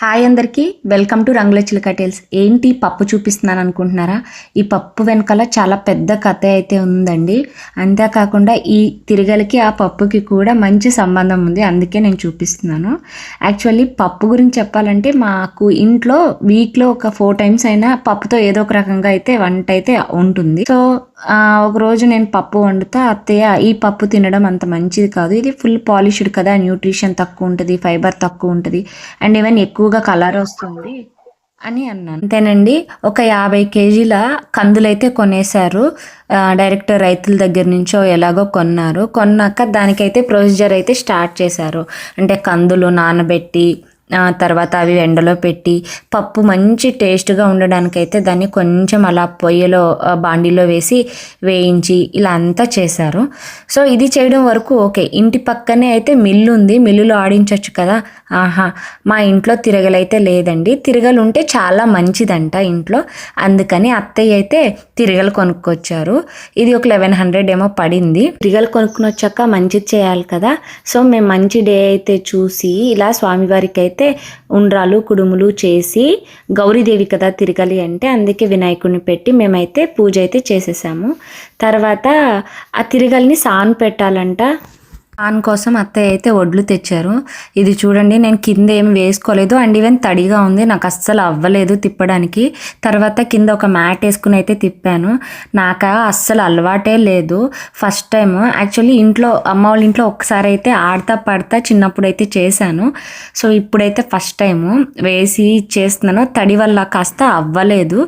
Hi అందరికీ welcome to రంగుల చిలక టేల్స్. ఏంటి పప్పు చూపిస్తున్నాను అనుకుంటున్నారా? ఈ పప్పు వెనకాల చాలా పెద్ద కథ అయితే ఉందండి. అంతేకాకుండా ఈ తిరగలికి ఆ పప్పుకి కూడా మంచి సంబంధం ఉంది, అందుకే నేను చూపిస్తున్నాను. యాక్చువల్లీ పప్పు గురించి చెప్పాలంటే మాకు ఇంట్లో వీక్లో ఒక 4 times అయినా పప్పుతో ఏదో ఒక రకంగా అయితే వంట అయితే ఉంటుంది. సో ఒకరోజు నేను పప్పు వండుతా, అత్తయ్య ఈ పప్పు తినడం అంత మంచిది కాదు, ఇది ఫుల్ పాలిష్డ్ కదా, న్యూట్రిషన్ తక్కువ ఉంటుంది, ఫైబర్ తక్కువ ఉంటుంది, అండ్ ఈవెన్ ఎక్కువగా కలర్ వస్తుంది అని అన్నాను. అంతేనండి, ఒక 50 kgల కందులైతే కొనేశారు. డైరెక్ట్ రైతుల దగ్గర నుంచో ఎలాగో కొన్నాక దానికైతే ప్రొసీజర్ అయితే స్టార్ట్ చేశారు. అంటే కందులు నానబెట్టి తర్వాత అవి ఎండలో పెట్టి పప్పు మంచి టేస్ట్గా ఉండడానికైతే దాన్ని కొంచెం అలా పొయ్యిలో బాండీలో వేసి వేయించి ఇలా అంతా చేశారు. సో ఇది చేయడం వరకు ఓకే. ఇంటి పక్కనే అయితే మిల్లు ఉంది, మిల్లులో ఆడించవచ్చు కదా. మా ఇంట్లో తిరగలైతే లేదండి. తిరగలు ఉంటే చాలా మంచిదంట ఇంట్లో, అందుకని అత్తయ్య అయితే తిరగలు కొనుక్కొచ్చారు. ఇది ఒక 1100 ఏమో పడింది. తిరగలు కొనుక్కుని వచ్చాక మంచిది చేయాలి కదా. సో మేము మంచి డే అయితే చూసి ఇలా స్వామివారికి అయితే ఉండ్రాలు కుడుములు చేసి, గౌరీదేవి కదా తిరగలి అంటే, అందుకే వినాయకుడిని పెట్టి మేమైతే పూజ అయితే చేసేసాము. తర్వాత ఆ తిరగలిని సాన్ పెట్టాలంట. సాన్ కోసం అత్తయ్య అయితే వడ్లు తెచ్చారు. ఇది చూడండి, నేను కింద ఏమి వేసుకోలేదు, అండ్ ఈవెన్ తడిగా ఉంది, నాకు అస్సలు అవ్వలేదు తిప్పడానికి. తర్వాత కింద ఒక మ్యాట్ వేసుకుని అయితే తిప్పాను. నాకు అస్సలు అలవాటే లేదు. ఫస్ట్ టైం యాక్చువల్లీ ఇంట్లో అమ్మ వాళ్ళ ఇంట్లో ఒకసారి అయితే ఆడతా పడతా చిన్నప్పుడు అయితే చేశాను. సో ఇప్పుడైతే ఫస్ట్ టైము వేసి చేస్తున్నాను. తడి వల్ల కాస్త అవ్వలేదు,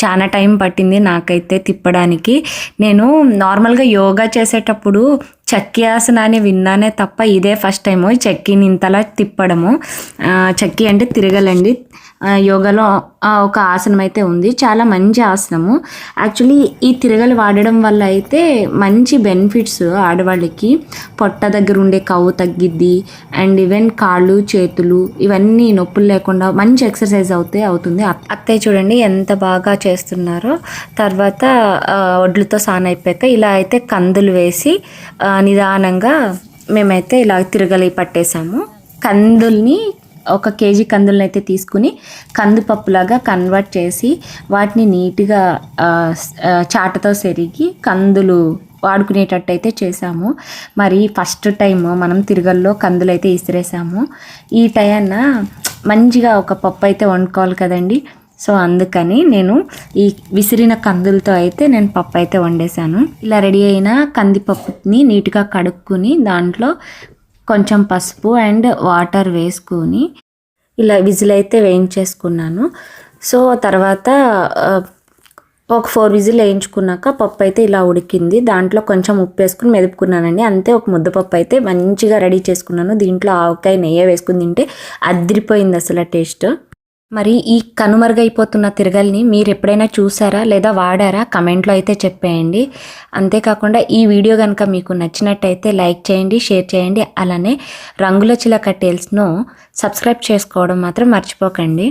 చాలా టైం పట్టింది నాకైతే తిప్పడానికి. నేను నార్మల్గా యోగా చేసేటప్పుడు చక్కి ఆసనాన్ని విన్నానే తప్ప ఇదే ఫస్ట్ టైము చక్కిని ఇంతలా తిప్పడము. చక్కి అంటే తిరగలండి. యోగాలో ఒక ఆసనం అయితే ఉంది, చాలా మంచి ఆసనము. యాక్చువల్లీ ఈ తిరగలు వాడడం వల్ల అయితే మంచి బెనిఫిట్స్. ఆడవాళ్ళకి పొట్ట దగ్గర ఉండే కొవ్వు తగ్గిద్ది, అండ్ ఈవెన్ కాళ్ళు చేతులు ఇవన్నీ నొప్పులు లేకుండా మంచి ఎక్సర్సైజ్ అవుతుంది. అత్తయ్య చూడండి ఎంత బాగా చేస్తున్నారో. తర్వాత వడ్లతో సాన్ అయిపోయాక ఇలా అయితే కందులు వేసి నిదానంగా మేమైతే ఇలా తిరగలి పట్టేసాము. కందుల్ని ఒక 1 kg కందులను అయితే తీసుకుని కందిపప్పులాగా కన్వర్ట్ చేసి వాటిని నీట్గా చాటతో సెరిగి కందులు వాడుకునేటట్టు అయితే చేసాము. మరి ఫస్ట్ టైం మనం తిరగల్లో కందులు అయితే ఇసిరేసాము. ఈ టైంన మంచిగా ఒక పప్పు అయితే వండుకోవాలి కదండి. సో అందుకని నేను ఈ విసిరిన కందులతో అయితే నేను పప్పు అయితే వండేసాను. ఇలా రెడీ అయిన కందిపప్పుని నీట్గా కడుక్కుని దాంట్లో కొంచెం పసుపు అండ్ వాటర్ వేసుకొని ఇలా విజిల్ అయితే వేయించేసుకున్నాను. సో తర్వాత ఒక 4 విజిల్ వేయించుకున్నాక పప్పు అయితే ఇలా ఉడికింది. దాంట్లో కొంచెం ఉప్పు వేసుకుని మెదుపుకున్నానండి. అంతే, ఒక ముద్దపప్పు అయితే మంచిగా రెడీ చేసుకున్నాను. దీంట్లో ఆవకాయ నెయ్యి వేసుకుని తింటే అదిరిపోయింది అసలు టేస్ట్. మరి ఈ కనుమరుగైపోతున్న తిరగల్ని మీరు ఎప్పుడైనా చూసారా లేదా వాడారా? కమెంట్లో అయితే చెప్పేయండి. అంతేకాకుండా ఈ వీడియో కనుక మీకు నచ్చినట్టయితే లైక్ చేయండి, షేర్ చేయండి. అలానే రంగుల చిలక టేల్స్ను సబ్స్క్రైబ్ చేసుకోవడం మాత్రం మర్చిపోకండి.